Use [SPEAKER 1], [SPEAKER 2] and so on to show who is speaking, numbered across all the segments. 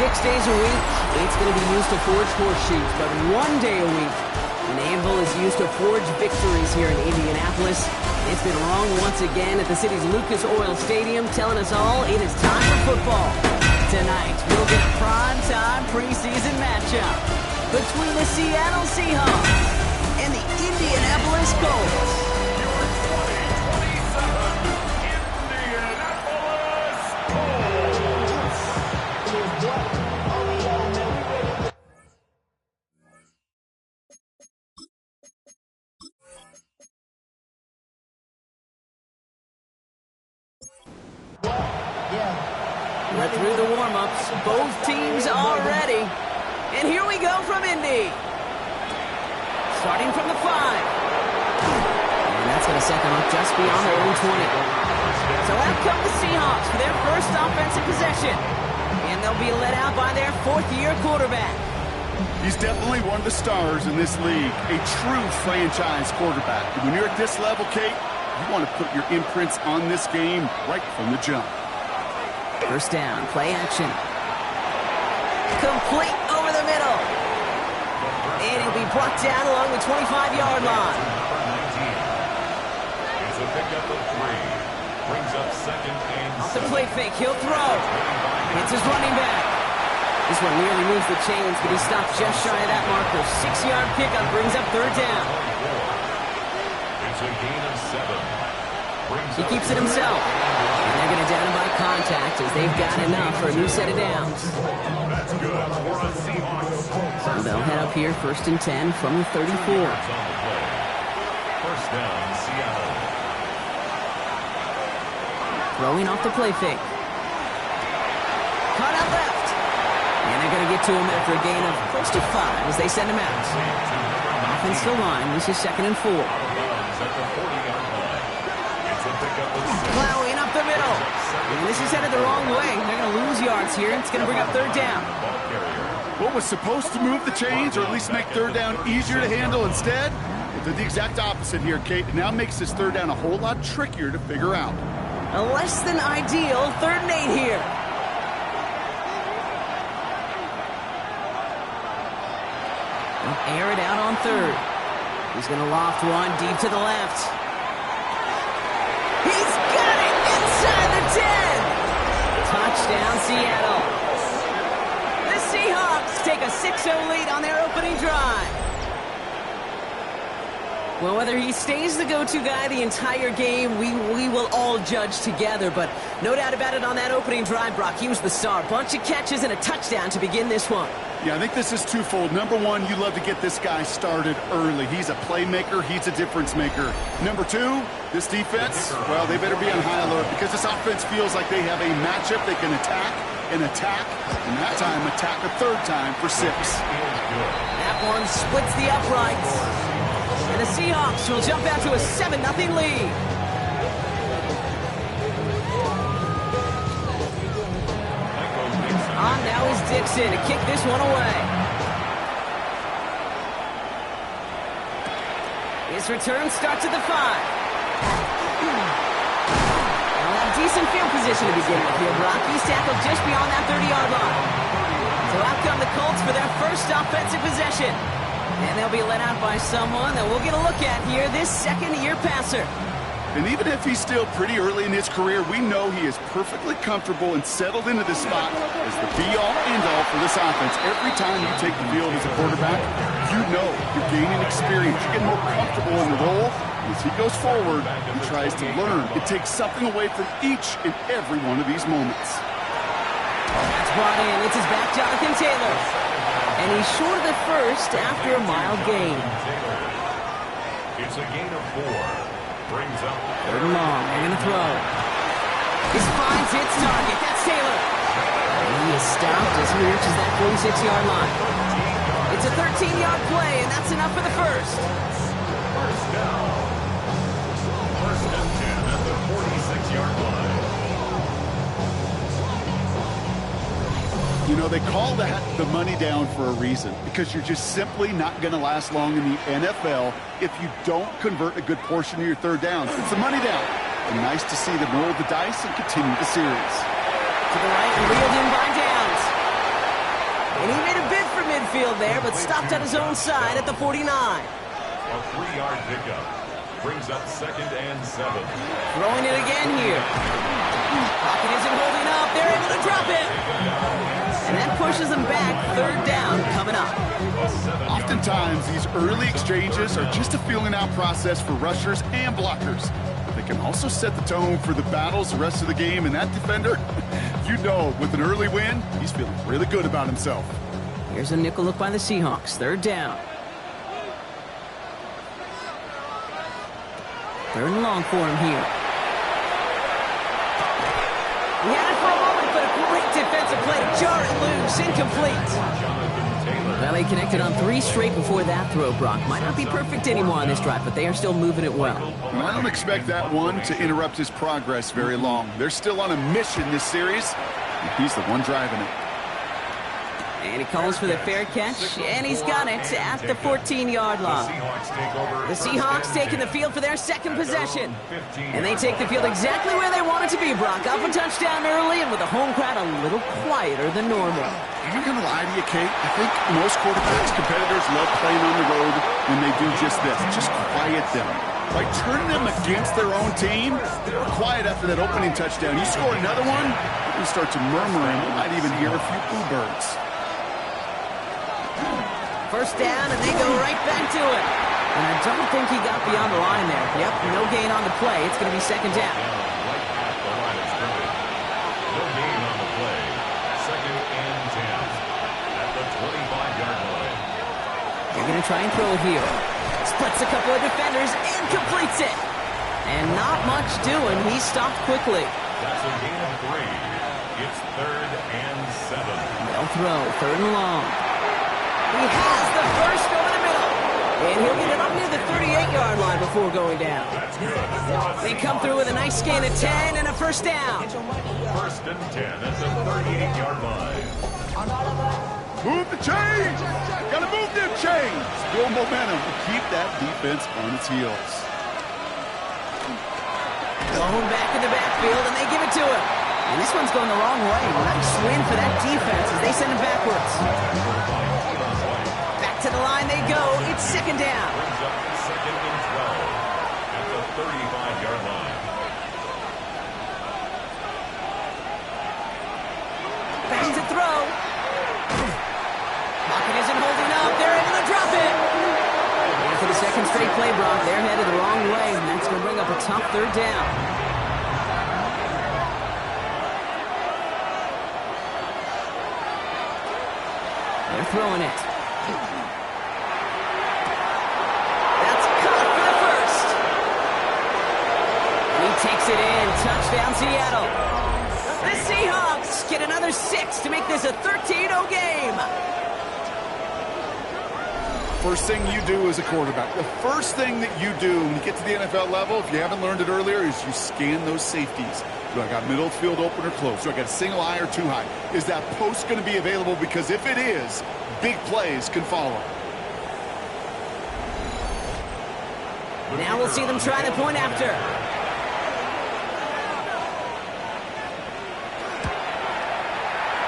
[SPEAKER 1] 6 days a week, it's going to be used to forge horseshoes, but 1 day a week, an anvil is used to forge victories here in Indianapolis. It's been wrong once again at the city's Lucas Oil Stadium, telling us all it is time for football. Tonight, we'll get a prime-time preseason matchup between the Seattle Seahawks and the Indianapolis Colts. We're through the warm-ups. Both teams are ready. And here we go from Indy. Starting from the 5. And that's going to set them up just beyond their own 20. So out come the Seahawks for their first offensive possession. And they'll be led out by their fourth-year quarterback.
[SPEAKER 2] He's definitely one of the stars in this league, a true franchise quarterback. And when you're at this level, Kate, you want to put your imprints on this game right from the jump.
[SPEAKER 1] First down, play action. Complete over the middle. And it'll be brought down along the 25-yard line.
[SPEAKER 3] It's a pickup of 3. Brings up second and
[SPEAKER 1] Off the play fake, he'll throw. It's his running back. This one nearly moves the chains, but he stopped just shy of that marker. 6-yard pickup brings up third down.
[SPEAKER 3] It's a gain of 7.
[SPEAKER 1] He keeps it himself. And they're going to down him by contact as they've got enough for a new set of downs.
[SPEAKER 3] That's good for the Seahawks.
[SPEAKER 1] So they'll head up here first and 10 from the 34.
[SPEAKER 3] First down, Seattle.
[SPEAKER 1] Throwing off the play fake. Caught out left. And they're going to get to him after a gain of close to 5 as they send him out. Offensive line, this is second and 4. Plowing up the middle. And this is headed the wrong way. They're going to lose yards here. It's going to bring up third down.
[SPEAKER 2] What was supposed to move the chains or at least make third down easier to handle instead? It did the exact opposite here, Kate. It now makes this third down a whole lot trickier to figure out.
[SPEAKER 1] A less than ideal 3rd and 8 here. They'll air it out on 3rd. He's going to loft one deep to the left. He's got it inside the 10. Touchdown, Seattle. The Seahawks take a 6-0 lead on their opening drive. Well, whether he stays the go-to guy the entire game, we will all judge together. But no doubt about it on that opening drive, Brock, he was the star. Bunch of catches and a touchdown to begin this one.
[SPEAKER 2] Yeah, I think this is twofold. Number one, you love to get this guy started early. He's a playmaker. He's a difference maker. Number two, this defense, well, they better be on high alert because this offense feels like they have a matchup they can attack, and that time attack a third time for 6.
[SPEAKER 1] That one splits the uprights. And the Seahawks will jump out to a 7-0 lead. On now is Dixon to kick this one away. His return starts at the 5. They'll have decent field position to begin with here. Rocky's tackled just beyond that 30-yard line. So out come the Colts for their first offensive possession. And they'll be let out by someone that we'll get a look at here, this second-year passer.
[SPEAKER 2] And even if he's still pretty early in his career, we know he is perfectly comfortable and settled into this spot as the be-all, end-all for this offense. Every time you take the field as a quarterback, you know you're gaining experience. You get more comfortable in the role. As he goes forward, he tries to learn. It takes something away from each and every one of these moments.
[SPEAKER 1] That's brought in. It's his back, Jonathan Taylor. And he's short of the first after a mild gain.
[SPEAKER 3] It's a gain of 4. Brings up
[SPEAKER 1] 3rd and long. They're going to throw. He finds its target. That's Taylor. And he is stopped as he reaches that 46-yard line. It's a 13-yard play, and that's enough for the first.
[SPEAKER 3] First down. First and 10 at the 46-yard line.
[SPEAKER 2] You know, they call that the money down for a reason, because you're just simply not going to last long in the NFL if you don't convert a good portion of your third downs. It's the money down. And nice to see them roll the dice and continue the series.
[SPEAKER 1] To the right and reeled in by Downs. midfield there, but stopped on his own side at the 49.
[SPEAKER 3] A 3-yard pickup brings up 2nd and 7.
[SPEAKER 1] Throwing it again here. Pocket isn't holding up. They're able to drop it. And that pushes them back. 3rd down coming up.
[SPEAKER 2] Oftentimes, these early exchanges are just a feeling out process for rushers and blockers. But they can also set the tone for the battles the rest of the game. And that defender, you know, with an early win, he's feeling really good about himself.
[SPEAKER 1] Here's a nickel look by the Seahawks. 3rd down. 3rd and long for him here. He had it for a moment, but a great defensive play to jar it loose. Incomplete. Well, they connected on 3 straight before that throw, Brock. Might not be perfect anymore on this drive, but they are still moving it well.
[SPEAKER 2] And I don't expect that one to interrupt his progress very long. They're still on a mission this series, and he's the one driving it.
[SPEAKER 1] And he calls for the fair catch, and he's got it at the 14-yard line. The Seahawks taking the field for their 2nd possession. And they take the field exactly where they want it to be, Brock. Up a touchdown early, and with the home crowd a little quieter than normal.
[SPEAKER 2] I'm not going to lie to you, Kate. I think most quarterbacks, competitors love playing on the road when they do just this. Just quiet them. By turning them against their own team, they were quiet after that opening touchdown. You score another one, you start to murmur, and you might even hear a few bluebirds.
[SPEAKER 1] 1st down, and they go right back to it. And I don't think he got beyond the line there. Yep, no gain on the play. It's going to be 2nd down.
[SPEAKER 3] Right at the line of scrimmage. No gain on the play. 2nd and 10 at the 25-yard line.
[SPEAKER 1] They're going to try and throw here. Splits a couple of defenders and completes it. And not much doing. He stopped quickly.
[SPEAKER 3] That's a gain of 3. It's 3rd and 7.
[SPEAKER 1] They'll throw 3rd and long. He has the first over the middle. And he'll get it up near the 38-yard line before going down.
[SPEAKER 3] That's good.
[SPEAKER 1] They come through with a nice gain of 10 and a 1st down.
[SPEAKER 3] 1st and 10 at the 38-yard line.
[SPEAKER 2] Move the chains! Gotta move them chains! Build momentum to keep that defense on its heels.
[SPEAKER 1] Going back in the backfield, and they give it to him. And this one's going the wrong way. Nice win for that defense as they send it backwards. Back to the line they go. It's 2nd down.
[SPEAKER 3] Brings up 2nd and 12 at the 35-yard line.
[SPEAKER 1] Back to throw. Pocket isn't holding up. They're able to drop it. And for the 2nd straight play, Brock, they're headed the wrong way, and that's going to bring up a tough 3rd down. They're throwing it. That's caught for the 1st. And he takes it in. Touchdown, Seattle. The Seahawks get another 6 to make this a 13-0 game.
[SPEAKER 2] First thing you do as a quarterback, the first thing that you do when you get to the NFL level, if you haven't learned it earlier, is you scan those safeties. Do I got middle field open or close? Do I got a single high or 2 high? Is that post going to be available? Because if it is, big plays can follow.
[SPEAKER 1] Now we'll see them try the point after.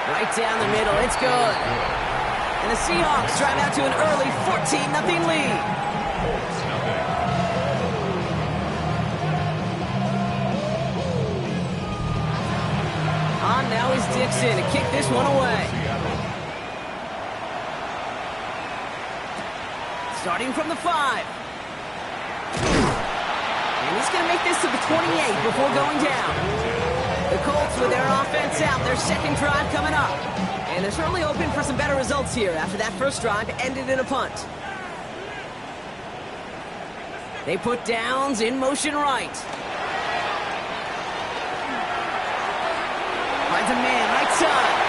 [SPEAKER 1] Right down the middle. It's good. And the Seahawks drive out to an early 14-0 lead. On now is Dixon to kick this one away. Starting from the 5. And he's going to make this to the 28 before going down. The Colts with their offense out, their 2nd drive coming up. And they're certainly hoping for some better results here after that 1st drive ended in a punt. They put downs in motion right. Finds a man right side.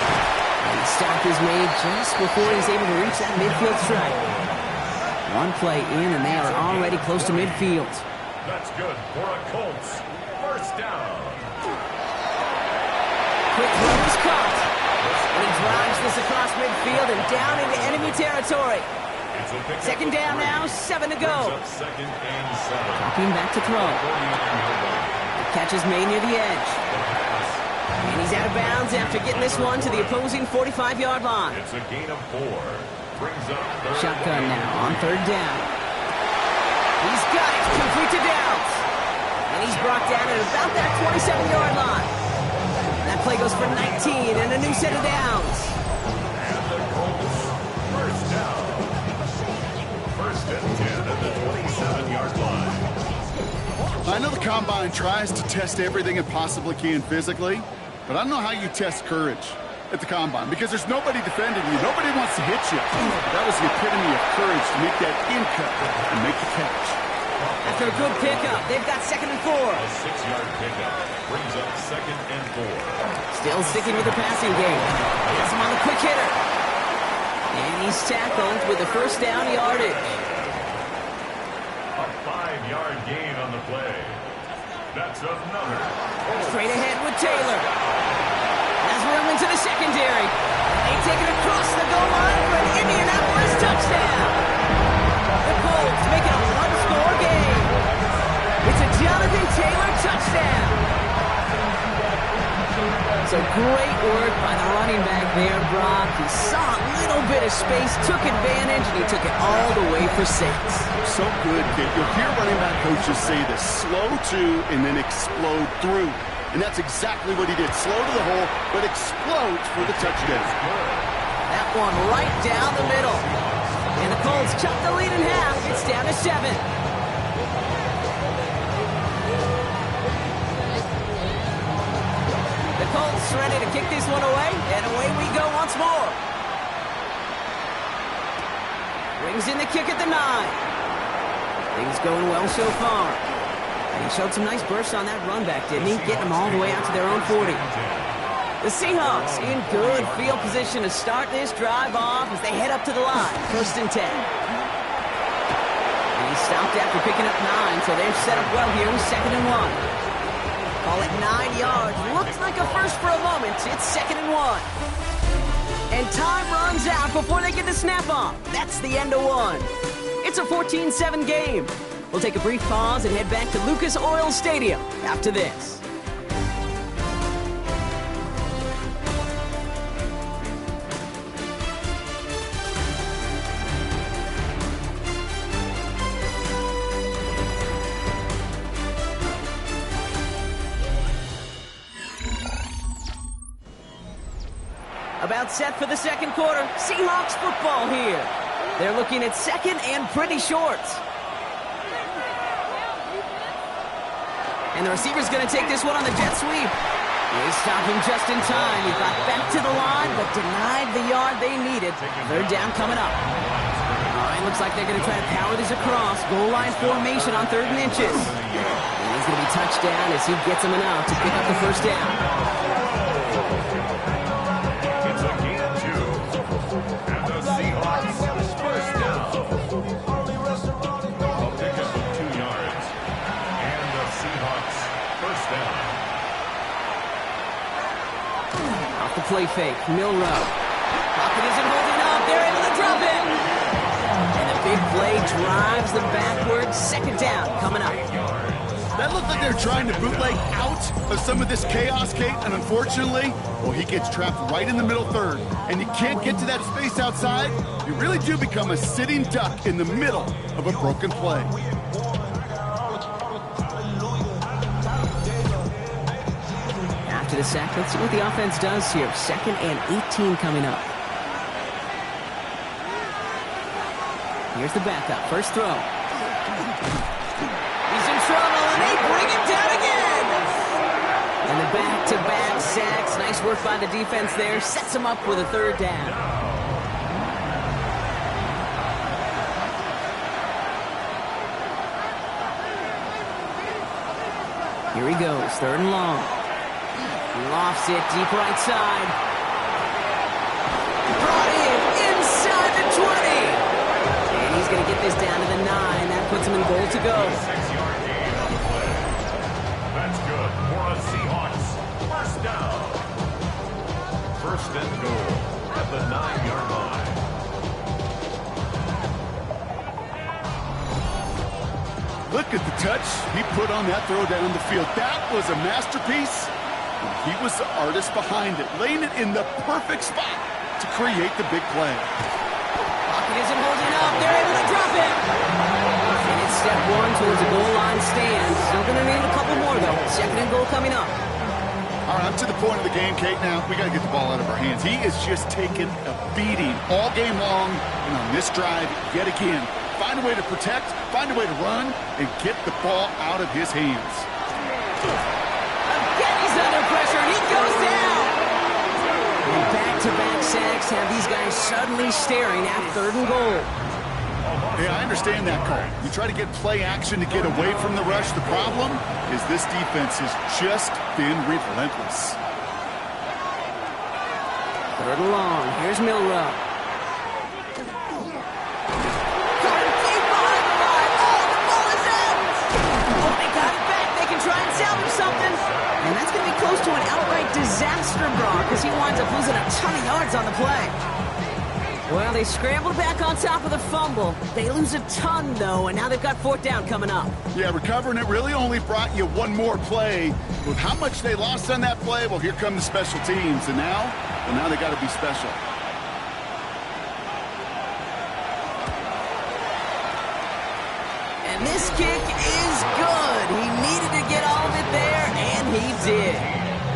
[SPEAKER 1] And the stop is made just before he's able to reach that midfield strike. One play in, and they are already close to midfield.
[SPEAKER 3] That's good for a Colts 1st down.
[SPEAKER 1] Quick throw is caught. And he drives this across midfield and down into enemy territory. 2nd down now, 7 to go.
[SPEAKER 3] 2nd and 7.
[SPEAKER 1] Dropping back to throw. The catch is made near the edge. And he's out of bounds after getting this one to the opposing 45-yard line.
[SPEAKER 3] It's a gain of 4. Brings up third
[SPEAKER 1] Shotgun
[SPEAKER 3] down.
[SPEAKER 1] now on third down. He's got it. Complete to Downs. And he's brought down at about that 27-yard line. That play goes for 19 and a new set of downs.
[SPEAKER 3] And the Colts, first down. First and 10 at the 27-yard line.
[SPEAKER 2] I know the Combine tries to test everything it possibly can physically, but I don't know how you test courage at the Combine because there's nobody defending you. Nobody wants to hit you. That was the epitome of courage to make that in cut and make the catch.
[SPEAKER 1] After a good pickup, they've got 2nd and 4.
[SPEAKER 3] A 6-yard pickup brings up 2nd and 4.
[SPEAKER 1] Still sticking with the passing game. Gets him on the quick hitter. And he's tackled with the first down yardage.
[SPEAKER 3] A 5-yard gain on the play. That's another.
[SPEAKER 1] Straight ahead with Taylor. Has room into the secondary. They take it across the goal line for an Indianapolis touchdown. The Colts make it a one-score game. It's a Jonathan Taylor touchdown. So great work by the running back there, Brock. He saw a little bit of space, took advantage, and he took it all the way for 6.
[SPEAKER 2] So good, kid. You'll hear running back coaches say this: slow to and then explode through. And that's exactly what he did. Slow to the hole, but explodes for the touchdown.
[SPEAKER 1] That one right down the middle. And the Colts cut the lead in half. It's down to 7. The Colts ready to kick this one away, and away we go once more. Brings in the kick at the 9. Things going well so far. And he showed some nice bursts on that run back, didn't he? Getting them all the way out to their own 40. The Seahawks in good field position to start this drive off as they head up to the line. 1st and 10. And he stopped after picking up 9, so they're set up well here with 2nd and 1. Call it 9 yards. Looks like a first for a moment. It's 2nd and 1. And time runs out before they get the snap off. That's the end of 1. It's a 14-7 game. We'll take a brief pause and head back to Lucas Oil Stadium after this. About set for the second quarter. Seahawks football here. They're looking at 2nd and pretty short. And the receiver's going to take this one on the jet sweep. They stop him just in time. He got back to the line, but denied the yard they needed. 3rd down coming up. All right, looks like they're going to try to power this across. Goal line formation on 3rd and inches. And he's going to be touched down as he gets him enough to pick up the 1st down.
[SPEAKER 3] It's a gain of 2. And the Seahawks, first down. A pickup of 2 yards. And the Seahawks, first down.
[SPEAKER 1] Off the play fake, Milrow. Pocket isn't holding up. They're able to drop it. And the big play drives them backwards. 2nd down coming up.
[SPEAKER 2] That looked like they're trying to bootleg out of some of this chaos, Kate, and unfortunately, well, he gets trapped right in the middle 3rd, and you can't get to that space outside. You really do become a sitting duck in the middle of a broken play.
[SPEAKER 1] After the sack, let's see what the offense does here. 2nd and 18 coming up. Here's the backup. First throw. He's in trouble, and they bring him down again. And the back-to-back sacks. Nice work by the defense there. Sets him up with a 3rd down. Here he goes. 3rd and long. He lofts it deep right side. Brought in inside the 20. And he's going to get this down to the 9. That puts him in goal to go.
[SPEAKER 3] 6-yard gain on the play. That's good for a Seahawks. First down. 1st and goal at the 9-yard line.
[SPEAKER 2] Look at the touch he put on that throw down the field. That was a masterpiece. And he was the artist behind it, laying it in the perfect spot to create the big play.
[SPEAKER 1] Pocket isn't holding up. They're able to drop it. And it's step one towards a goal line stand. Still going to need a couple more, though. Second and goal coming up.
[SPEAKER 2] All right, up to the point of the game, Kate. Now, we got to get the ball out of our hands. He is just taking a beating all game long. And on this drive, yet again, find a way to protect, find a way to run, and get the ball out of his hands.
[SPEAKER 1] Again, he's under pressure, and he goes down. And back-to-back sacks have these guys suddenly staring at third and goal.
[SPEAKER 2] Yeah, I understand that call. You try to get play action to get away from the rush. The problem is this defense has just been relentless.
[SPEAKER 1] Third and long. Here's Milrow. And that's going to be close to an outright disaster, Brock, because he winds up losing a ton of yards on the play. Well, they scrambled back on top of the fumble. They lose a ton, though, and now they've got fourth down coming up.
[SPEAKER 2] Yeah, recovering it really only brought you one more play. With how much they lost on that play, well, here come the special teams. And now they got to be special.
[SPEAKER 1] And this kick is good. He needed to get all of it there, and he did.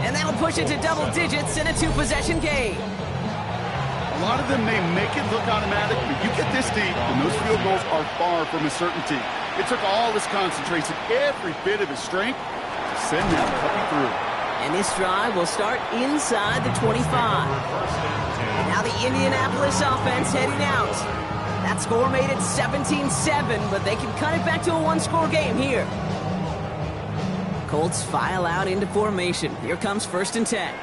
[SPEAKER 1] And that'll push it to double digits in a two-possession game.
[SPEAKER 2] A lot of them may make it look automatic, but you get this deep, and those field goals are far from a certainty. It took all his concentration, every bit of his strength, to send that puppy through.
[SPEAKER 1] And this drive will start inside the 25. And now the Indianapolis offense heading out. That score made it 17-7, but they can cut it back to a one-score game here. Colts file out into formation. Here comes 1st and 10.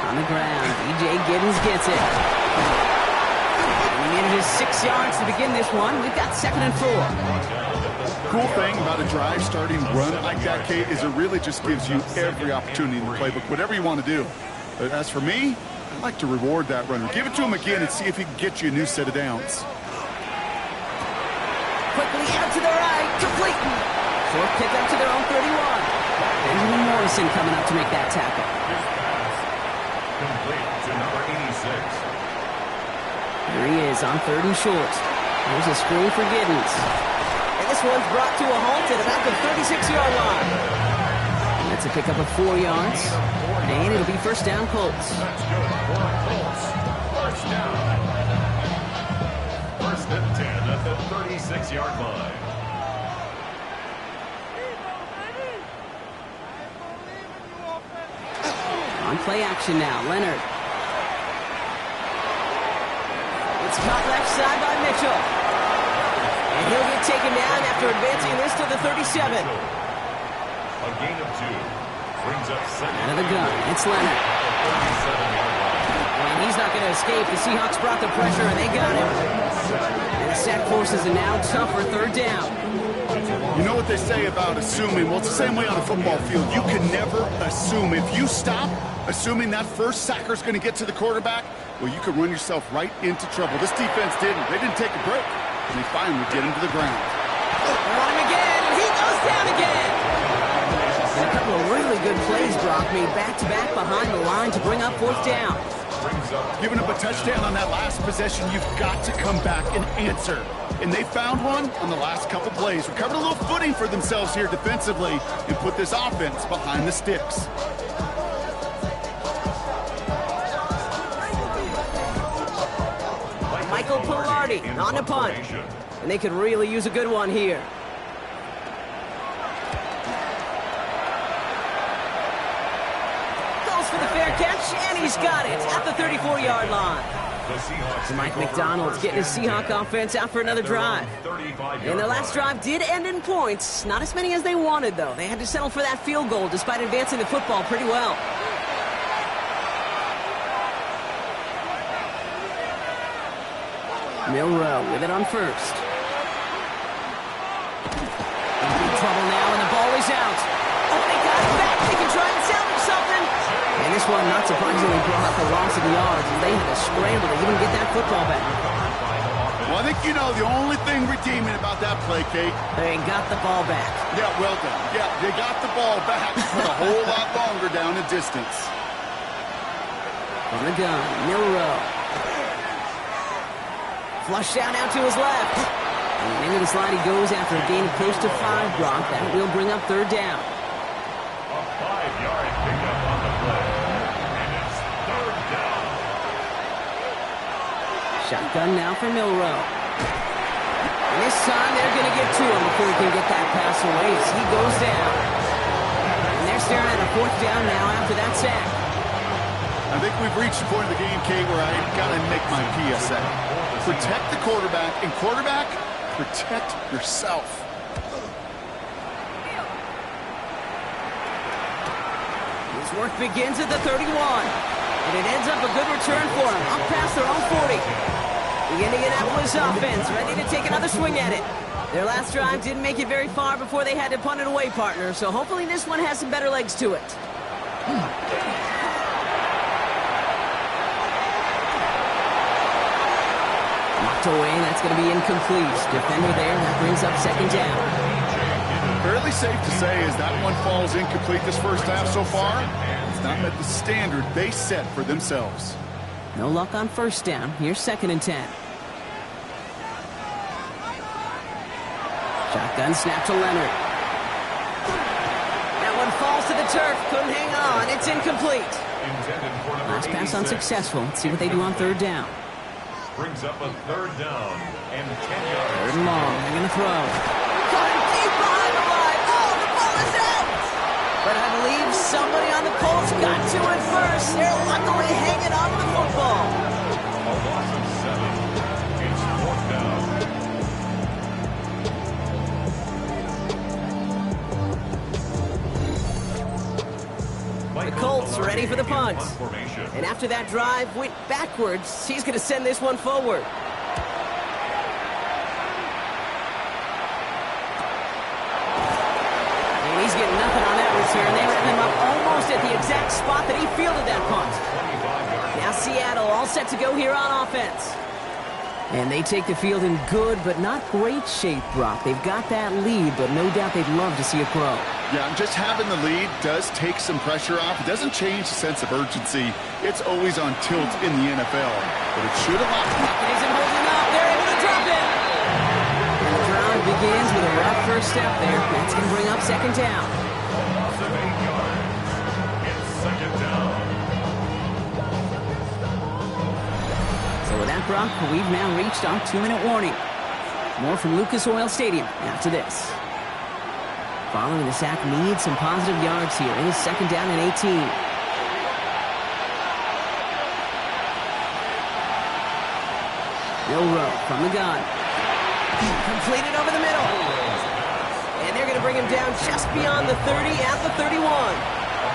[SPEAKER 1] On the ground, DJ Giddens gets it. And he needed his 6 yards to begin this one. We've got 2nd and 4.
[SPEAKER 2] Cool thing about a drive starting run like that, Kate, is it really just gives you every opportunity in the playbook, whatever you want to do. But as for me, I'd like to reward that runner. Give it to him again and see if he can get you a new set of downs.
[SPEAKER 1] Quickly out to the right, complete. Short pick up to their own 31. Benjamin Morrison coming up to make that tackle.
[SPEAKER 3] Complete to number 86.
[SPEAKER 1] Here he is on 3rd and short. Here's a screen for Giddens. And this one's brought to a halt at about the 36-yard line. And that's a pickup of 4 yards. And it'll be 1st down Colts.
[SPEAKER 3] That's good for Colts. 1st down. 1st and 10 at the 36-yard line.
[SPEAKER 1] On play action now, Leonard. It's caught left side by Mitchell. And he'll get taken down after advancing this to the 37.
[SPEAKER 3] A gain of 2. Brings up 2nd.
[SPEAKER 1] Out of the gun, it's Leonard. And he's not going to escape. The Seahawks brought the pressure, and they got him. And the sack forces a now tougher 3rd down.
[SPEAKER 2] You know what they say about assuming? Well, it's the same way on a football field. You can never assume. If you stop assuming that first sacker's going to get to the quarterback, well, you could run yourself right into trouble. This defense didn't. They didn't take a break. And they finally get him to the ground.
[SPEAKER 1] They want him again, and he goes down again. And a couple of really good plays, Brock, made back-to-back behind the line to bring up 4th down.
[SPEAKER 2] Giving up a touchdown on that last possession, you've got to come back and answer. And they found one on the last couple plays. Recovered a little footing for themselves here defensively and put this offense behind the sticks.
[SPEAKER 1] Michael Pilardi on the punt. And they could really use a good one here. Goes for the fair catch, and he's got it at the 34-yard line. And Mike McDonald's getting his Seahawk offense out for another drive. And their last drive did end in points. Not as many as they wanted, though. They had to settle for that field goal despite advancing the football pretty well. Milrow with it on 1st. In big trouble now, and the ball is out. Oh, they got it back. They can try and salvage something. And this one, not surprisingly, brought up the loss of the yards, and they had to scramble to even get that football back.
[SPEAKER 2] Well, I think you know the only thing redeeming about that play, Kate.
[SPEAKER 1] They got the ball back.
[SPEAKER 2] Yeah, well done. Yeah, they got the ball back, but a whole lot longer down the distance.
[SPEAKER 1] On the gun, Milrow. Flush down out to his left. And into the slide he goes after a gain of close to 5, Brock. That will bring up third down.
[SPEAKER 3] A 5-yard pickup on the play. And it's third down.
[SPEAKER 1] Shotgun now for Milrow. And this time they're going to get to him before he can get that pass away as he goes down. And they're staring at a fourth down now after that sack.
[SPEAKER 2] I think we've reached the point of the game, Kate, where I got to make my PSA. Protect the quarterback, and quarterback, protect yourself.
[SPEAKER 1] His work begins at the 31. And it ends up a good return for him, up past their own 40. The Indianapolis offense ready to take another swing at it. Their last drive didn't make it very far before they had to punt it away, partner, so hopefully this one has some better legs to it. Knocked away, that's going to be incomplete. Defender there, that brings up second down.
[SPEAKER 2] Fairly safe to say as that one falls incomplete this first half so far, it's not met the standard they set for themselves.
[SPEAKER 1] No luck on first down. Here's second and 10. Shotgun snap to Leonard. That one falls to the turf. Couldn't hang on. It's incomplete. Last pass unsuccessful. Let's see what they do on third down.
[SPEAKER 3] Brings up a third down and 10 yards.
[SPEAKER 1] Third and long. They're going to throw. Caught him deep behind the line. Oh, the ball is out. But I believe somebody on the Colts got to it first. They're luckily hanging on to the football.
[SPEAKER 3] A loss of 7. It's fourth down.
[SPEAKER 1] The Colts ready for the punt. And after that drive went backwards, he's going to send this one forward. And he's getting nothing on that return. They wrap him up almost at the exact spot that he fielded that punt. Now Seattle all set to go here on offense. And they take the field in good but not great shape, Brock. They've got that lead, but no doubt they'd love to see it grow.
[SPEAKER 2] Yeah, just having the lead does take some pressure off. It doesn't change the sense of urgency. It's always on tilt in the NFL, but it should allow.
[SPEAKER 1] Pocket isn't holding up. They're able to drop it. And the drive begins with a rough first step there. That's going to bring up second down.
[SPEAKER 3] Loss of 8 yards. It's second down.
[SPEAKER 1] So with that, Brock, we've now reached our 2-minute warning. More from Lucas Oil Stadium after this. Following the sack needs some positive yards here. It is second down and 18. Milrow from the gun. Completed over the middle. And they're going to bring him down just beyond the 30 at the 31.
[SPEAKER 3] A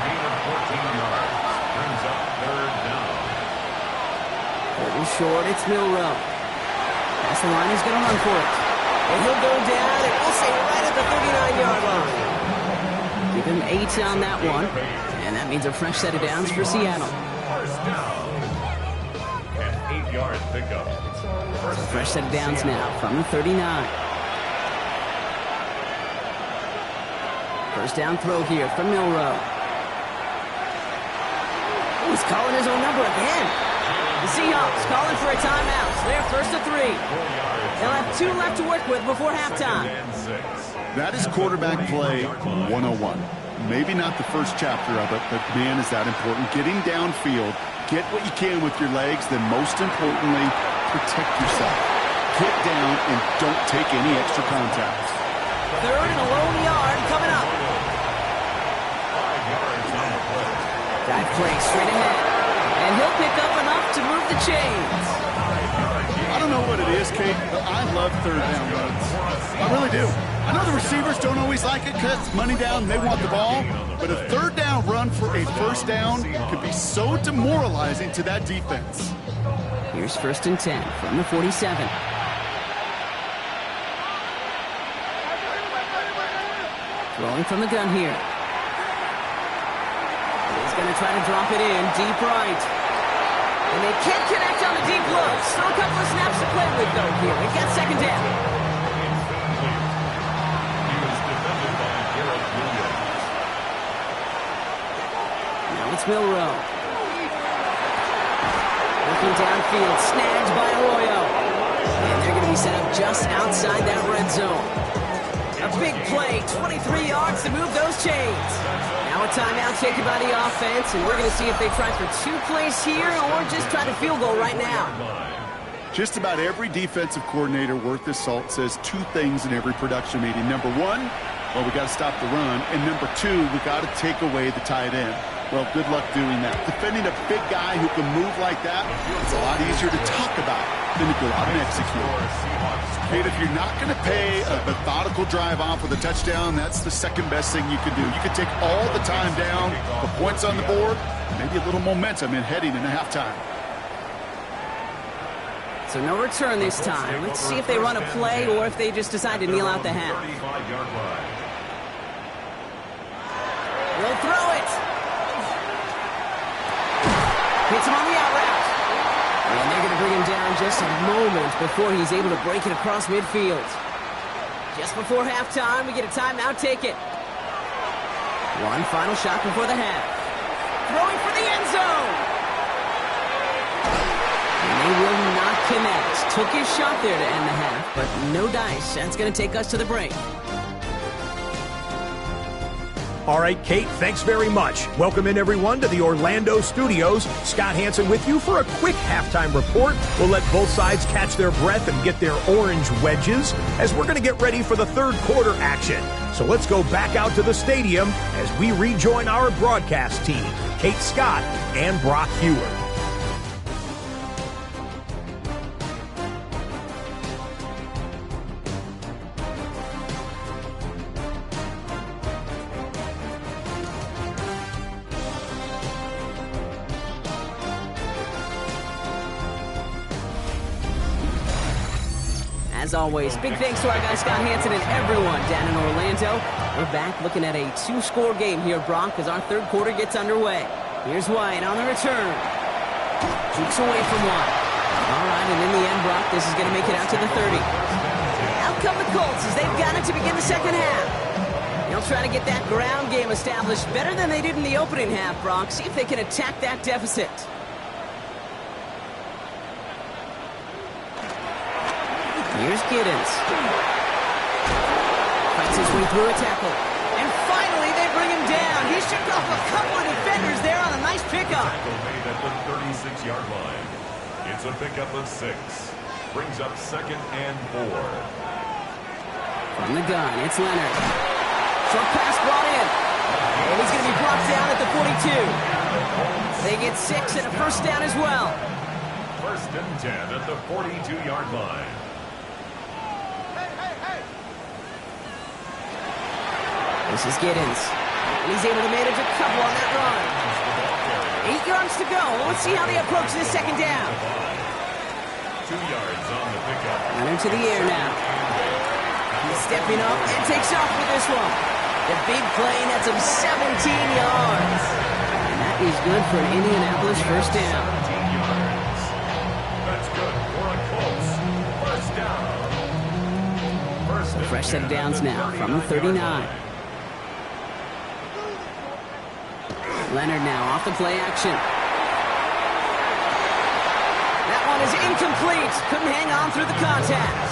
[SPEAKER 3] gain of 14 yards. Brings up third down.
[SPEAKER 1] Holding short, it's Milrow. Pass the line, he's going to run for it. And he'll go down, and we'll say right at the 39-yard line. Give him 8 on that one. And that means a fresh set of downs for Seattle.
[SPEAKER 3] First down. An 8-yard pickup.
[SPEAKER 1] Fresh set of downs now from the 39. First down throw here from Milrow. He's calling his own number again. The Seahawks calling for a timeout. So they're first to 3. They'll have 2 left to work with before halftime.
[SPEAKER 2] That is quarterback play 101. Maybe not the first chapter of it, but man, is that important. Getting downfield, get what you can with your legs, then most importantly, protect yourself. Get down and don't take any extra contacts.
[SPEAKER 1] Third and a lone yard coming up.
[SPEAKER 3] 5 yards on the play.
[SPEAKER 1] Dive play straight ahead. And he'll pick up enough to move the chains.
[SPEAKER 2] I don't know what it is, Kate, but I love third down runs. I really do. I know the receivers don't always like it because it's money down and they want the ball, but a third down run for a first down can be so demoralizing to that defense.
[SPEAKER 1] Here's first and 10 from the 47. Throwing from the gun here. He's going to try to drop it in deep right. And they can't connect on the deep look. Still a couple of snaps to play with, though, here. They've got second down.
[SPEAKER 3] He was defended by Garrett Williams.
[SPEAKER 1] Now it's Milrow. field, snagged by Arroyo. And they're going to be set up just outside that red zone. A big play, 23 yards to move those chains. Now a timeout taken by the offense, and we're going to see if they try for 2 plays here or just try to field goal right now.
[SPEAKER 2] Just about every defensive coordinator worth his salt says 2 things in every production meeting. Number 1, well, we got to stop the run. And number 2, we got to take away the tight end. Well, good luck doing that. Defending a big guy who can move like that, it's a lot easier to talk about than to go out and execute. Kate, if you're not going to pay a methodical drive off with a touchdown, that's the second best thing you can do. You can take all the time down, the points on the board, maybe a little momentum in heading into halftime.
[SPEAKER 1] So no return this time. Let's see if they run a play or if they just decide to kneel out the half. They'll throw it. Hits him on the out route. And they're going to bring him down just a moment before he's able to break it across midfield. Just before halftime, we get a timeout taken. One final shot before the half. Throwing for the end zone. And they will not connect. Took his shot there to end the half, but no dice. That's going to take us to the break.
[SPEAKER 4] All right, Kate, thanks very much. Welcome in, everyone, to the Orlando studios. Scott Hansen with you for a quick halftime report. We'll let both sides catch their breath and get their orange wedges as we're going to get ready for the third quarter action. So let's go back out to the stadium as we rejoin our broadcast team, Kate Scott and Brock Hewer.
[SPEAKER 1] As always, big thanks to our guy Scott Hansen and everyone down in Orlando. We're back looking at a 2-score game here, Brock, as our third quarter gets underway. Here's White on the return. Jukes away from one. All right, and in the end, Brock, this is going to make it out to the 30. Out come the Colts as they've got it to begin the second half. They'll try to get that ground game established better than they did in the opening half, Brock. See if they can attack that deficit. Here's Giddens. Fights his way through a tackle. And finally, they bring him down. He shook off a couple of defenders there on a nice pickup.
[SPEAKER 3] Tackle made at the 36-yard line. It's a pickup of 6. Brings up 2nd and 4.
[SPEAKER 1] From the gun, it's Leonard. Short pass brought in. And he's going to be brought down at the 42. They get 6 and a first down as well.
[SPEAKER 3] 1st and 10 at the 42-yard line.
[SPEAKER 1] This is Giddens. And he's able to manage a couple on that run. 8 yards to go. Let's see how they approach this second down.
[SPEAKER 3] 2 yards on the pickup.
[SPEAKER 1] Leonard to the air now. He's stepping up and takes off with this one. The big play nets him 17 yards. And that is good for an Indianapolis first down.
[SPEAKER 3] 17 yards. That's good for a Colts first down.
[SPEAKER 1] Fresh set of downs now from the 39. Leonard now off the play action. That one is incomplete. Couldn't hang on through the contact.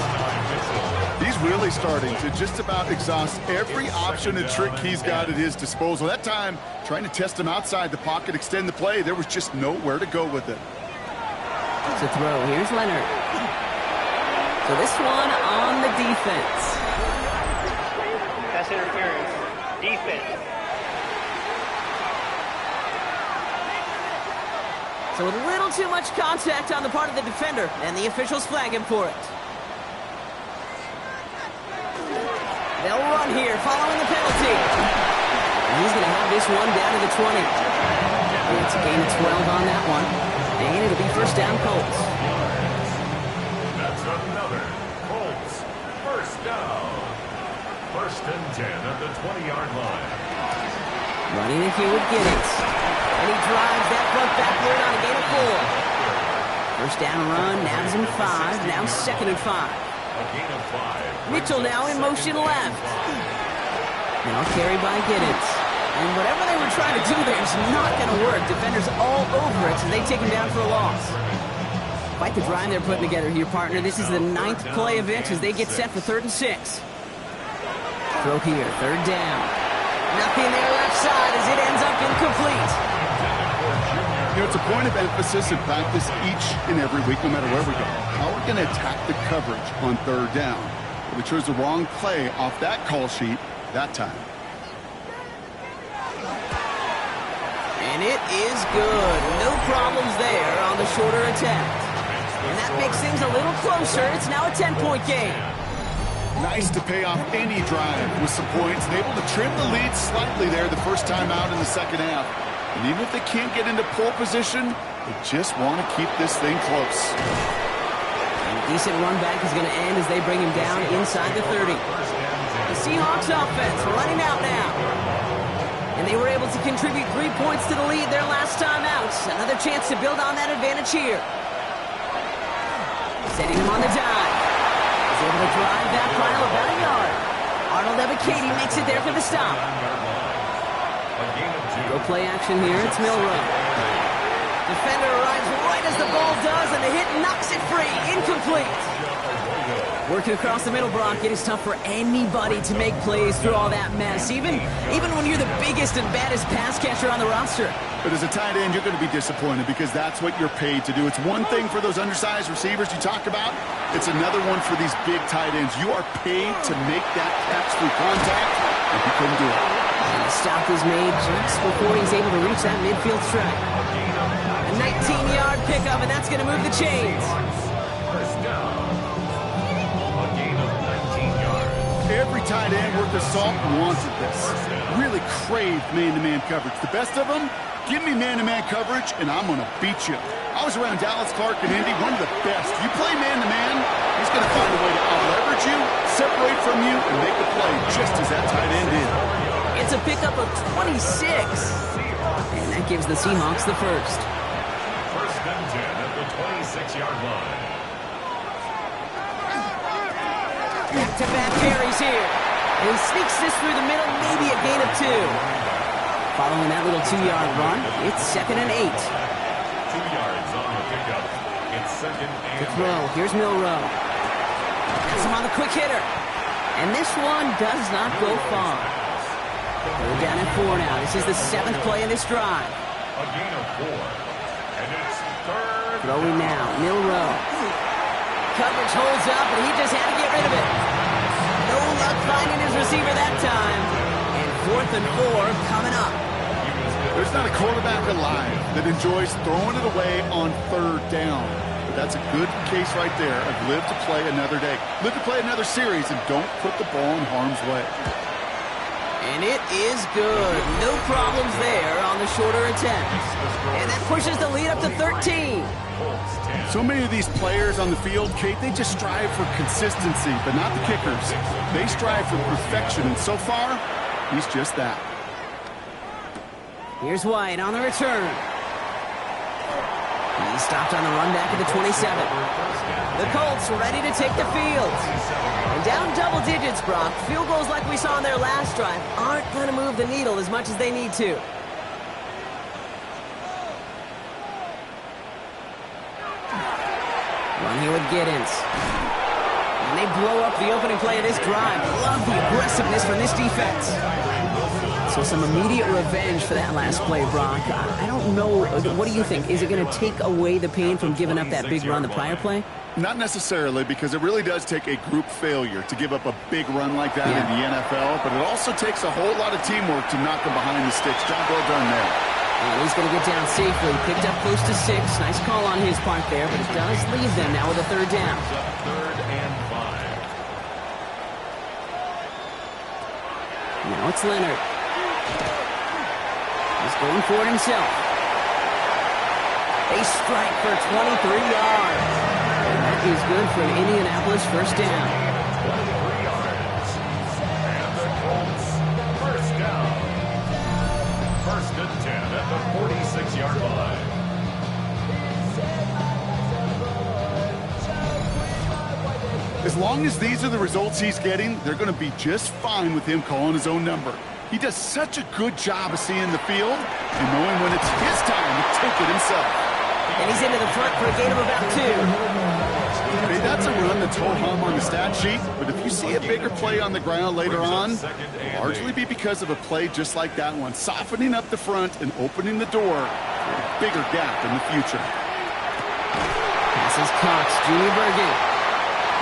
[SPEAKER 2] He's really starting to just about exhaust every option and trick he's got at his disposal. That time, trying to test him outside the pocket, extend the play, there was just nowhere to go with it.
[SPEAKER 1] To throw, here's Leonard. So this one on the defense.
[SPEAKER 5] Pass interference. Defense.
[SPEAKER 1] So a little too much contact on the part of the defender, and the officials flag him for it. They'll run here following the penalty. And he's going to have this one down to the 20. It's a gain of 12 on that one. And it'll be first down Colts.
[SPEAKER 3] That's another Colts first down. 1st and 10 at the 20-yard line.
[SPEAKER 1] Running it here with Giddens. And he drives that front backward on a gain of 4. First down run, nabs him 5, now 2nd and 5.
[SPEAKER 3] A gain of 5.
[SPEAKER 1] Mitchell now in motion left. Now carried by Giddens. And whatever they were trying to do there is not going to work. Defenders all over it, so they take him down for a loss. Quite the drive they're putting together here, partner. This is the 9th play of it as they get set for 3rd and 6. Throw here, 3rd down. Nothing there left side as it ends up incomplete.
[SPEAKER 2] You know, it's a point of emphasis in practice each and every week, no matter where we go. How are we going to attack the coverage on 3rd down? Well, they chose the wrong play off that call sheet that time.
[SPEAKER 1] And it is good. No problems there on the shorter attempt. And that makes things a little closer. It's now a 10-point game.
[SPEAKER 2] Nice to pay off any drive with some points and able to trim the lead slightly there the first time out in the second half. And even if they can't get into pole position, they just want to keep this thing close.
[SPEAKER 1] And a decent run back is going to end as they bring him down inside the 30. The Seahawks offense running out now. And they were able to contribute 3 points to the lead their last time out. Another chance to build on that advantage here. Setting him on the dive. He's able to drive that final about a yard. Arnold WK1 makes it there for the stop. Go play action here. It's Milrow. Defender arrives right as the ball does, and the hit knocks it free. Incomplete. Working across the middle, Brock, it is tough for anybody to make plays through all that mess, even when you're the biggest and baddest pass catcher on the roster.
[SPEAKER 2] But as a tight end, you're going to be disappointed because that's what you're paid to do. It's one thing for those undersized receivers you talk about. It's another one for these big tight ends. You are paid to make that catch through contact, and you couldn't do it.
[SPEAKER 1] And the stop is made just before he's able to reach that midfield strike. A 19-yard pickup, and that's going to move the chains.
[SPEAKER 2] Every tight end worth of salt wanted this. Really craved man-to-man coverage. The best of them, give me man-to-man coverage, and I'm going to beat you. I was around Dallas Clark and Indy, one of the best. You play man-to-man, he's going to find a way to out-leverage you, separate from you, and make the play just as that tight end did.
[SPEAKER 1] It's a pickup of 26. And that gives the Seahawks the first.
[SPEAKER 3] 1st and 10 at the 26-yard line.
[SPEAKER 1] Back-to-back carries here. And he sneaks this through the middle, maybe a gain of 2. Following that little 2-yard run, it's 2nd and 8.
[SPEAKER 3] 2 yards on the pickup. It's 2nd and
[SPEAKER 1] To throw, here's Milrow. That's him on the quick hitter. And this one does not go far. We're down at 4 now. This is the 7th play of this drive.
[SPEAKER 3] a gain of 4. And it's 3rd.
[SPEAKER 1] Throwing now, Milrow. Coverage holds up, and he just had to get rid of it. No luck finding his receiver that time. And 4th and 4 coming up.
[SPEAKER 2] There's not a quarterback alive that enjoys throwing it away on 3rd down. But that's a good case right there of live to play another day. Live to play another series, and don't put the ball in harm's way.
[SPEAKER 1] And it is good. No problems there on the shorter attempt. And that pushes the lead up to 13.
[SPEAKER 2] So many of these players on the field, Kate, they just strive for consistency, but not the kickers. They strive for perfection, and so far, he's just that.
[SPEAKER 1] Here's White on the return. He stopped on the run back at the 27. The Colts ready to take the field. And down double digits, Brock. Field goals like we saw in their last drive aren't going to move the needle as much as they need to. Run here with Giddens. And they blow up the opening play of this drive. Love the aggressiveness from this defense. So some immediate revenge for that last play, Brock. I don't know. What do you think? Is it going to take away the pain from giving up that big run the prior play?
[SPEAKER 2] Not necessarily, because it really does take a group failure to give up a big run like that in the NFL, but it also takes a whole lot of teamwork to knock them behind the sticks. Job well done there.
[SPEAKER 1] And he's going to get down safely. Picked up close to 6. Nice call on his part there, but it does leave them now with a 3rd down.
[SPEAKER 3] 3rd and 5.
[SPEAKER 1] Now it's Leonard. He's going for it himself. A strike for 23 yards. And that is good for an Indianapolis 1st down.
[SPEAKER 3] 23 yards. And the Colts, 1st down. 1st and 10 at the 46-yard line.
[SPEAKER 2] As long as these are the results he's getting, they're going to be just fine with him calling his own number. He does such a good job of seeing the field and knowing when it's his time to take it himself.
[SPEAKER 1] And he's into the front for a gain of about 2.
[SPEAKER 2] Hey, that's a run that's ho-hum on the stat sheet, but if you see a bigger play on the ground later on, it'll largely be because of a play just like that one, softening up the front and opening the door for a bigger gap in the future.
[SPEAKER 1] This is Cox, Junior Bergen.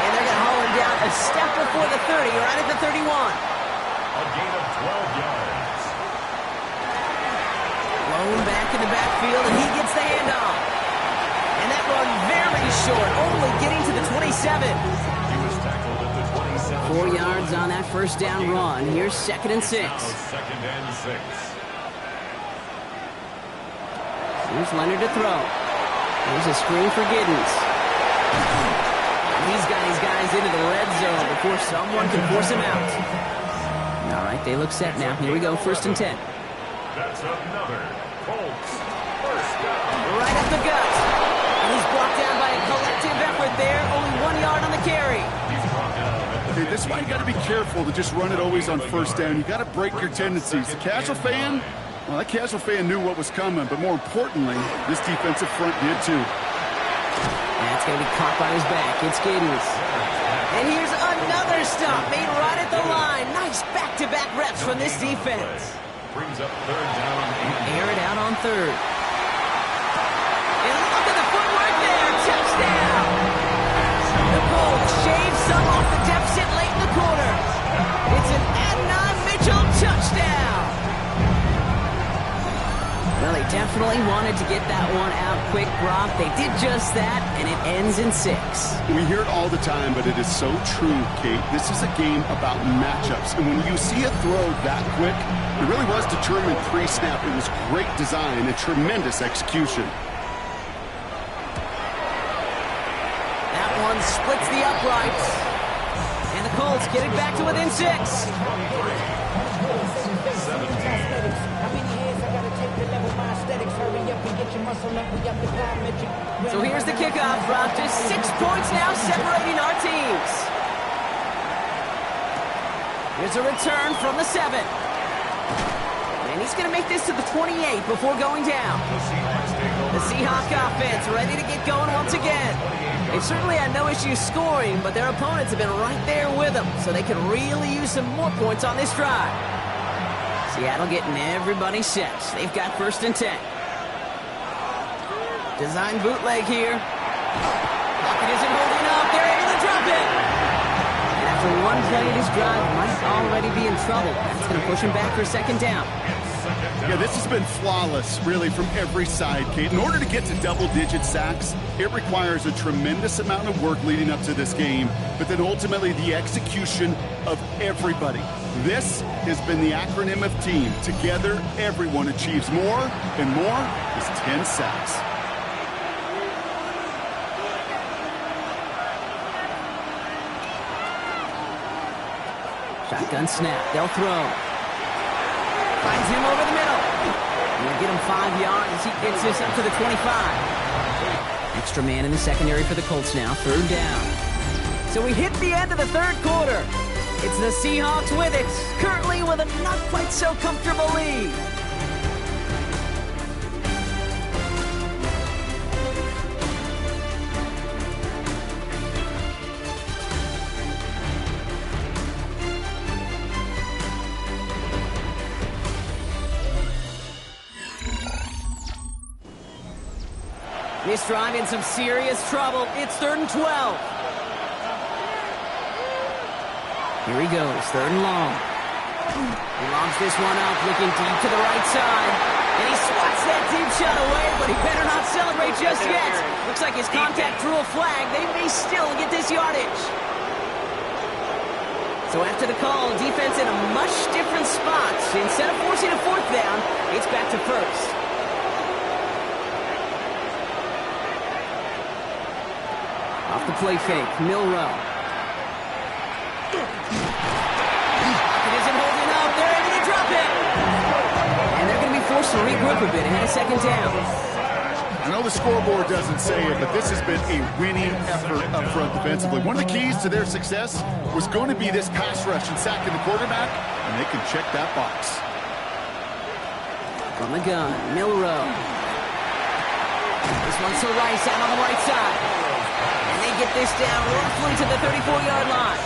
[SPEAKER 1] And they're going to haul him down a step before the 30, right at the 31.
[SPEAKER 3] A gain of 12 yards.
[SPEAKER 1] Blown back in the backfield, and he gets the handoff. And that run very short, only getting to the 27.
[SPEAKER 3] He was tackled at the 27.
[SPEAKER 1] 4 yards on that first down run. Here's 2nd and 6.
[SPEAKER 3] Now 2nd and 6.
[SPEAKER 1] Here's Leonard to throw. Here's a screen for Giddens. He's got his guys into the red zone before someone can force him out. All right, they look set now. Here we go, 1st and 10.
[SPEAKER 3] That's another Colts first down.
[SPEAKER 1] Right up the gut. And he's brought down by a collective effort there. Only 1 yard on the carry.
[SPEAKER 3] He's brought down at the
[SPEAKER 2] Okay, this is why you got to be careful to just run it always on 1st down. You got to break your tendencies. The casual fan, well, that casual fan knew what was coming, but more importantly, this defensive front did too.
[SPEAKER 1] That's going to be caught by his back. It's Giddens. And here's another stop made right at the line. Nice back-to-back reps from this defense.
[SPEAKER 3] brings up 3rd down.
[SPEAKER 1] Air it out on 3rd. And look at the footwork there. Touchdown. The Colts shave some off the deficit late in the quarter. It's an Adnan Mitchell touchdown. Well, they definitely wanted to get that one out quick, Brock. They did just that, and it ends in 6.
[SPEAKER 2] We hear it all the time, but it is so true, Kate. This is a game about matchups. And when you see a throw that quick, it really was determined pre-snap. It was great design and tremendous execution.
[SPEAKER 1] That one splits the uprights. And the Colts get it back to within 6. So here's the kickoff, Brock. Just 6 points now separating our teams. Here's a return from the 7. And he's going to make this to the 28 before going down. The Seahawks offense ready to get going once again. They've certainly had no issue scoring, but their opponents have been right there with them, so they could really use some more points on this drive. Seattle getting everybody set. They've got 1st and 10. Design bootleg here. Pocket isn't holding up. They're able to drop it. And after one play, this drive might already be in trouble. That's going to push him back for 2nd down.
[SPEAKER 2] Yeah, this has been flawless, really, from every side, Kate. In order to get to double-digit sacks, it requires a tremendous amount of work leading up to this game, but then ultimately the execution of everybody. This has been the acronym of team. Together, everyone achieves more, and more is 10 sacks.
[SPEAKER 1] Shotgun snap. They'll throw. Finds him over the middle. He'll get him 5 yards as he gets this up to the 25. Extra man in the secondary for the Colts now. 3rd down. So we hit the end of the 3rd quarter. It's the Seahawks with it, currently with a not quite so comfortable lead. This drive in some serious trouble. It's 3rd and 12. Here he goes, 3rd and long. He launches this one up, looking deep to the right side. And he swats that deep shot away, but he better not celebrate just yet. Looks like his contact drew a flag. They may still get this yardage. So after the call, defense in a much different spot. Instead of forcing a 4th down, it's back to 1st. Off the play fake, Milrow. It isn't holding up. They're able to drop it. And they're going to be forced to regroup a bit ahead of 2nd down.
[SPEAKER 2] I know the scoreboard doesn't say it, but this has been a winning effort up front defensively. One of the keys to their success was going to be this pass rush and sacking the quarterback, and they can check that box.
[SPEAKER 1] From the gun, Milrow. This one's to Rice out on the right side. And they get this down roughly to the 34-yard line.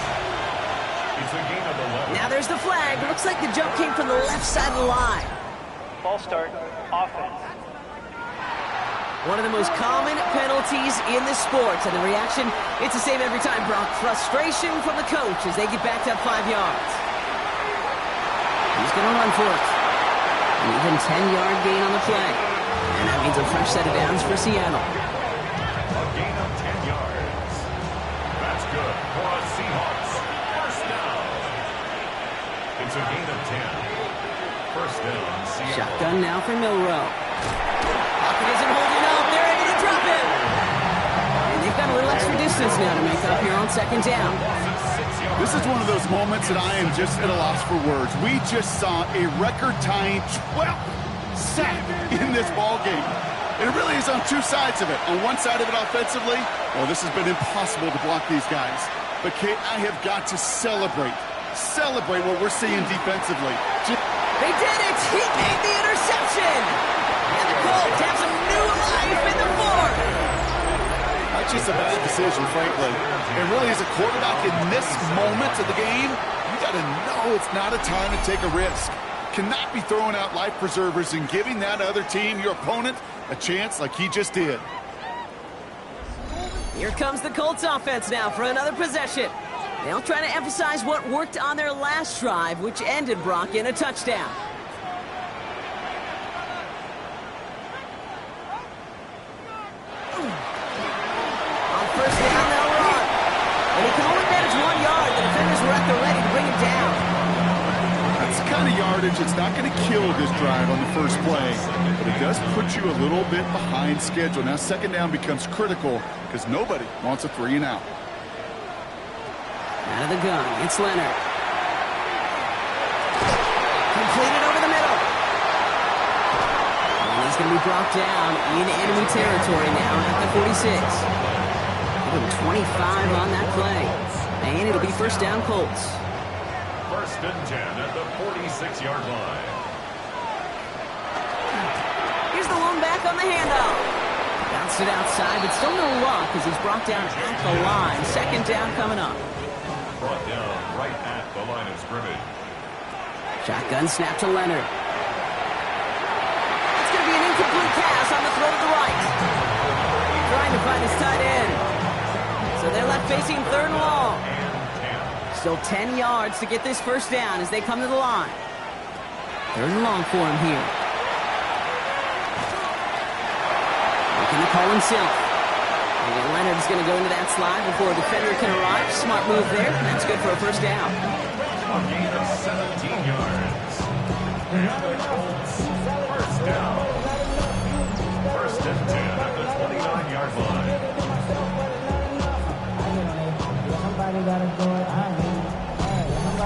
[SPEAKER 3] It's a gain of 11.
[SPEAKER 1] Now there's the flag. Looks like the jump came from the left side of the line.
[SPEAKER 5] Ball start, offense.
[SPEAKER 1] One of the most common penalties in the sports, and the reaction, it's the same every time, Brock. Frustration from the coach as they get backed up 5 yards. He's going to run for it. An even 10-yard gain on the play. And that means a fresh set of downs for Seattle.
[SPEAKER 3] A gain of 10 yards. That's good for a Seahawks. First down. It's a gain of 10. First down, Seattle.
[SPEAKER 1] Shotgun now for Milrow. Pocket isn't holding up. They're able to drop him. And they've got a little extra distance now to make up here on second down.
[SPEAKER 2] This is one of those moments that I am just at a loss for words. We just saw a record-tying 12th sack in this ball game. It really is on two sides of it. On one side of it offensively, well, this has been impossible to block these guys. But, Kate, I have got to celebrate what we're seeing defensively.
[SPEAKER 1] They did it! He made the interception! And the Colts have some new life in the fourth!
[SPEAKER 2] That's just a bad decision, frankly. And really, as a quarterback in this moment of the game, you got to know it's not a time to take a risk. Cannot be throwing out life preservers and giving that other team, your opponent, a chance like he just did.
[SPEAKER 1] Here comes the Colts offense now for another possession. They'll try to emphasize what worked on their last drive, which ended, Brock, in a touchdown. On first down, they'll run. And he can only manage 1 yard. The defenders were at the ready to bring it down.
[SPEAKER 2] That's the kind of yardage that's not going to kill this drive on the first play, but it does put you a little bit behind schedule. Now second down becomes critical because nobody wants a 3 and out.
[SPEAKER 1] Out of the gun, it's Leonard. Completed over the middle. And he's going to be brought down in enemy territory now at the 46. Give him 25 on that play. And it'll be first down Colts.
[SPEAKER 3] First and 10 at the 46-yard line.
[SPEAKER 1] Here's the lone back on the handoff. Bounced it outside, but still no luck as he's brought down at the line. Second down coming up.
[SPEAKER 3] Brought down right at the line of scrimmage.
[SPEAKER 1] Shotgun snap to Leonard. It's going to be an incomplete pass on the throw to the right. Trying to find his tight end. So they're left facing third and long. Still 10 yards to get this first down as they come to the line. Third and long for him here. Looking to call himself. And Leonard's going to go into that slide before a defender can arrive. Smart move there. That's good for a first down.
[SPEAKER 3] A gain of 17 yards. And the Colts, first down. First and 10 at the 29-yard line.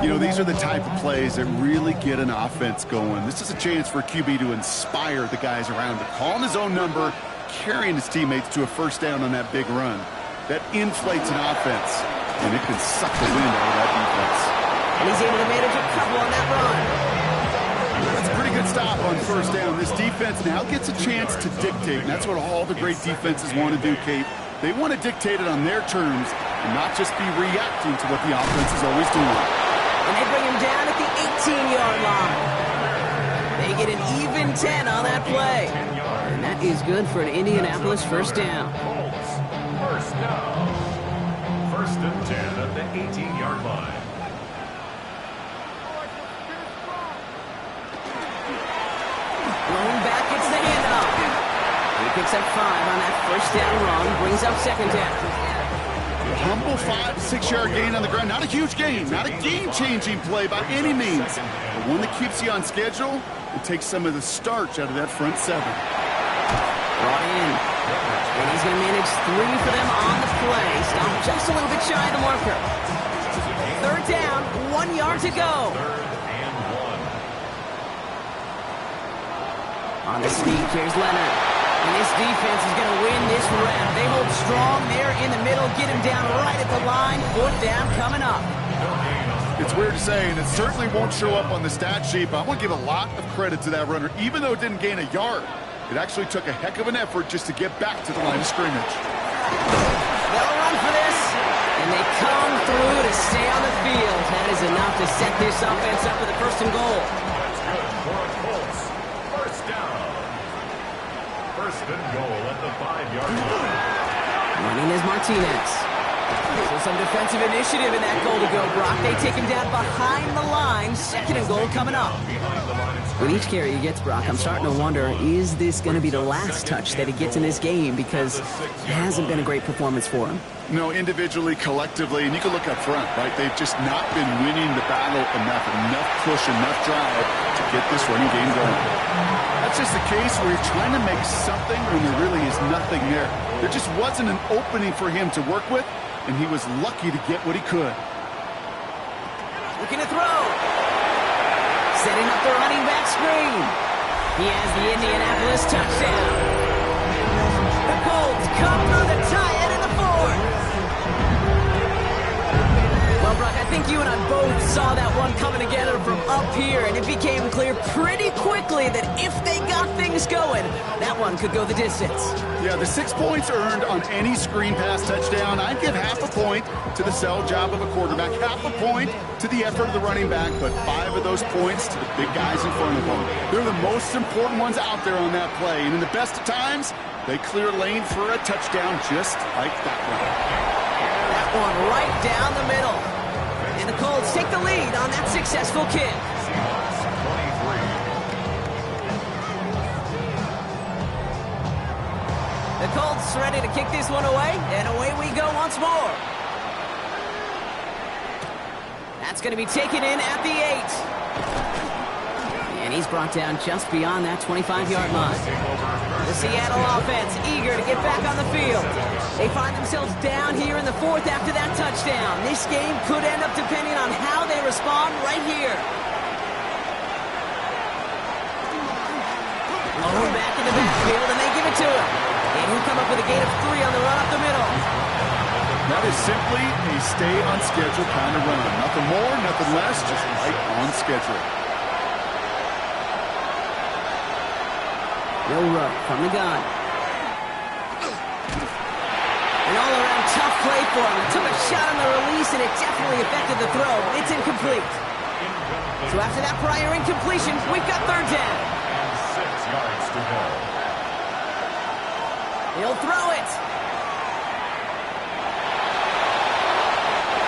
[SPEAKER 2] You know, these are the type of plays that really get an offense going. This is a chance for a QB to inspire the guys around him. Calling his own number, carrying his teammates to a first down on that big run. That inflates an offense, and it can suck the wind out of that defense.
[SPEAKER 1] And he's able to manage a couple on that run.
[SPEAKER 2] That's a pretty good stop on first down. This defense now gets a chance to dictate, and that's what all the great defenses want to do, Kate. They want to dictate it on their terms and not just be reacting to what the offense is always doing.
[SPEAKER 1] And they bring him down at the 18-yard line. They get an even 10 on that play. And that is good for an Indianapolis first down.
[SPEAKER 3] Colts, first down. First and 10 at the 18-yard line.
[SPEAKER 1] Lone back gets the handoff. He picks up 5 on that first down run, brings up second down.
[SPEAKER 2] Humble 5-6-yard gain on the ground. Not a huge gain, not a game-changing play by any means, but one that keeps you on schedule and takes some of the starch out of that front seven.
[SPEAKER 1] Brought in. And he's going to manage 3 for them on the play. Stop just a little bit shy of the marker. Third down, 1 yard to go. On the sneak, here's Leonard. And this defense is going to win this round. They hold strong there in the middle, get him down right at the line. Fourth down coming up.
[SPEAKER 2] It's weird to say, and it certainly won't show up on the stat sheet, but I want to give a lot of credit to that runner. Even though it didn't gain a yard, It actually took a heck of an effort just to get back to the line of scrimmage.
[SPEAKER 1] They'll run for this, and they come through to stay on the field. That is enough to set this offense up with a 1st and goal.
[SPEAKER 3] That's good for a Colts. First down. 1st and goal at the 5-yard line.
[SPEAKER 1] Running is Martinez. So some defensive initiative in that goal to go, Brock. They take him down behind the line. 2nd and goal coming up. With each carry he gets, Brock, I'm starting to wonder, is this going to be the last touch that he gets in this game? Because it hasn't been a great performance for him.
[SPEAKER 2] No, individually, collectively, and you can look up front, right? They've just not been winning the battle enough push, enough drive to get this running game going. That's just the case where you're trying to make something when there really is nothing there. There just wasn't an opening for him to work with, and he was lucky to get what he could.
[SPEAKER 1] Looking to throw. Setting up the running back screen. He has the Indianapolis touchdown. The Colts come through the tie-in in the 4th. Well, Brock, I think you and I both saw that one coming together from up here, and it became clear pretty quickly that if they got things going, that one could go the distance.
[SPEAKER 2] Yeah, the 6 points earned on any screen pass touchdown. I'd give half a point to the sell job of a quarterback, half a point to the effort of the running back, but 5 of those points to the big guys in front of them. They're the most important ones out there on that play, and in the best of times, they clear lane for a touchdown just like that one.
[SPEAKER 1] That one right down the middle. And the Colts take the lead on that successful kick.
[SPEAKER 3] Seahawks 23.
[SPEAKER 1] The Colts ready to kick this one away, and away we go once more. That's going to be taken in at the 8. And he's brought down just beyond that 25-yard line. The Seattle offense eager to get back on the field. They find themselves down here in the 4th after that touchdown. This game could end up depending on how they respond right here. Lower back in the backfield, and they give it to him. And he'll come up with a gain of 3 on the run up the middle.
[SPEAKER 2] That is simply a stay-on-schedule kind of run. Nothing more, nothing less, just right on schedule.
[SPEAKER 1] Bill Rowe from the gun. An all-around tough play for him. He took a shot on the release, and it definitely affected the throw. It's incomplete. So after that prior incompletion, we've got 3rd down.
[SPEAKER 3] 6 yards to go.
[SPEAKER 1] He'll throw it.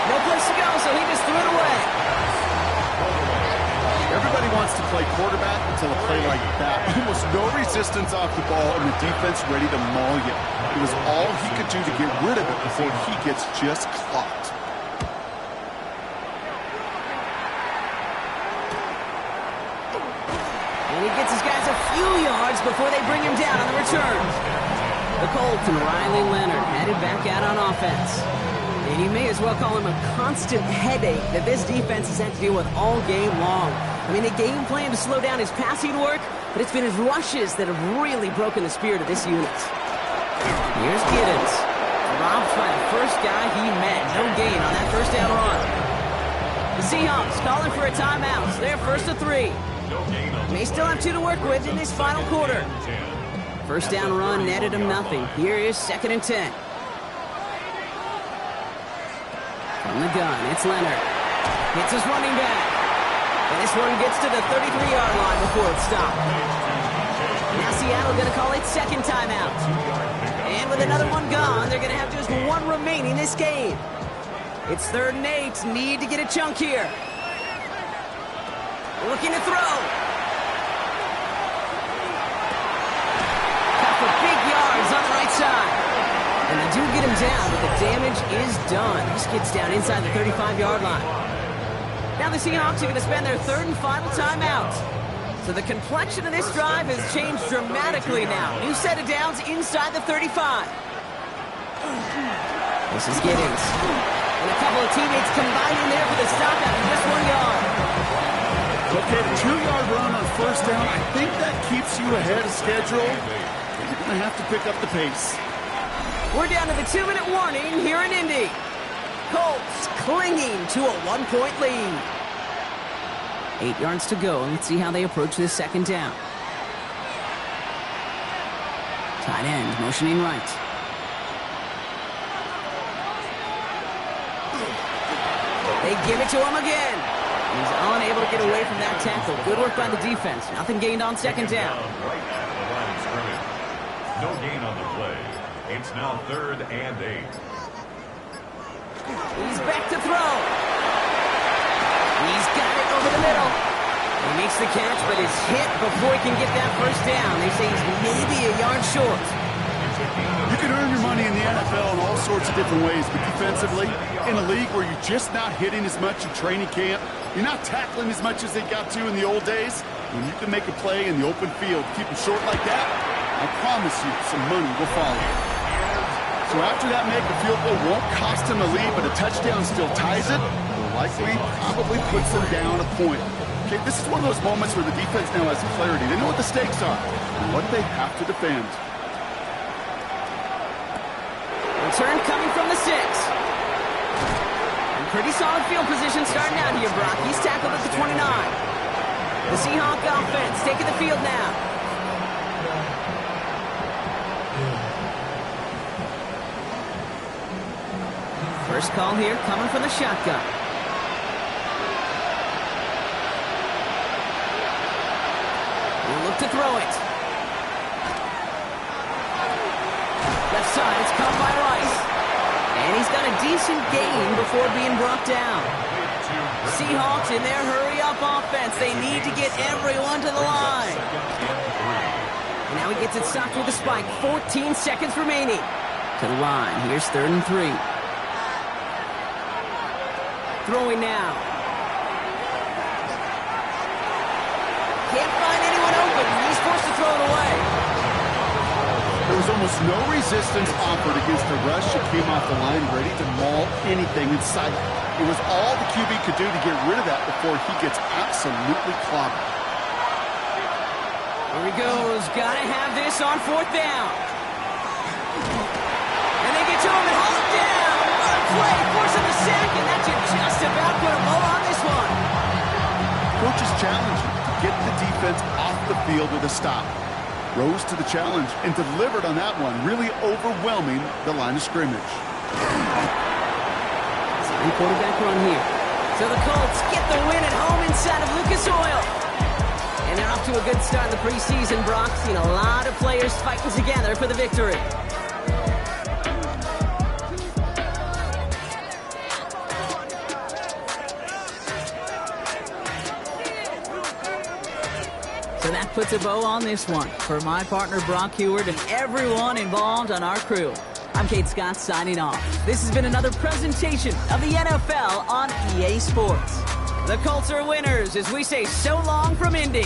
[SPEAKER 1] No place to go, so he just threw it away.
[SPEAKER 2] Everybody wants to play quarterback until a play like that. Almost no resistance off the ball and the defense ready to maul you. It was all he could do to get rid of it before he gets just clocked.
[SPEAKER 1] And he gets his guys a few yards before they bring him down on the return. The Colts and Riley Leonard headed back out on offense. And you may as well call him a constant headache that this defense has had to deal with all game long. I mean, the game plan to slow down his passing work, but it's been his rushes that have really broken the spirit of this unit. Here's Giddens. Dropped by the first guy he met. No gain on that 1st down run. The Seahawks calling for a timeout. It's their 1st of 3. May still have 2 to work with in this final quarter. 1st down run netted him nothing. Here is 2nd and 10. From the gun, it's Leonard. Hits his running back. And this one gets to the 33-yard line before it's stopped. Now Seattle going to call its 2nd timeout. And with another one gone, they're going to have just 1 remaining this game. It's 3rd and 8. Need to get a chunk here. Looking to throw. Cut for big yards on the right side. And they do get him down, but the damage is done. This gets down inside the 35-yard line. Now the Seahawks are going to spend their 3rd and final timeout. So the complexion of this drive has changed dramatically now. New set of downs inside the 35. This is Giddens. And a couple of teammates combining there for the stop after just 1 yard.
[SPEAKER 2] Okay, the 2-yard run on 1st down, I think that keeps you ahead of schedule. You're going to have to pick up the pace.
[SPEAKER 1] We're down to the 2-minute warning here in Indy. Colts clinging to a 1-point lead. 8 yards to go. Let's see how they approach this 2nd down. Tight end, motioning right. They give it to him again. He's unable to get away from that tackle. Good work by the defense. Nothing gained on second down.
[SPEAKER 3] Right at the line of scrimmage. No gain on the play. It's now 3rd and 8.
[SPEAKER 1] He's back to throw. He's got it over the middle. He makes the catch, but is hit before he can get that first down. They say he's maybe a yard short.
[SPEAKER 2] You can earn your money in the NFL in all sorts of different ways, but defensively, in a league where you're just not hitting as much in training camp, you're not tackling as much as they got to in the old days, when you can make a play in the open field, keep them short like that, I promise you some money will follow. So after that make, the field goal won't cost them a lead, but a touchdown still ties it, will likely probably puts them down a point. Okay, this is one of those moments where the defense now has clarity. They know what the stakes are and what they have to defend.
[SPEAKER 1] Return coming from the 6. And pretty solid field position starting out here, Brock. He's tackled at the 29. The Seahawks offense taking the field now. First call here coming from the shotgun. We'll look to throw it. Left side, it's caught by Rice. And he's got a decent gain before being brought down. Seahawks in their hurry-up offense. They need to get everyone to the line. And now he gets it stopped with a spike. 14 seconds remaining. To the line. Here's 3rd and 3. Throwing now. Can't find anyone open. He's forced to throw it away.
[SPEAKER 2] There was almost no resistance offered against the rush that came off the line, ready to maul anything in sight. It was all the QB could do to get rid of that before he gets absolutely clobbered.
[SPEAKER 1] Here he goes. Gotta have this on 4th down. And they get to him and haul him down. What a play. Forcing the sack, and that should just about put a bow on this one.
[SPEAKER 2] Coach's challenge to get the defense off the field with a stop. Rose to the challenge and delivered on that one, really overwhelming the line of scrimmage.
[SPEAKER 1] Sign quarterback run here. So the Colts get the win at home inside of Lucas Oil. And they're off to a good start in the preseason, Brock. Seen a lot of players fighting together for the victory. So that puts a bow on this one. For my partner, Brock Heward, and everyone involved on our crew, I'm Kate Scott signing off. This has been another presentation of the NFL on EA Sports. The Colts are winners as we say so long from Indy.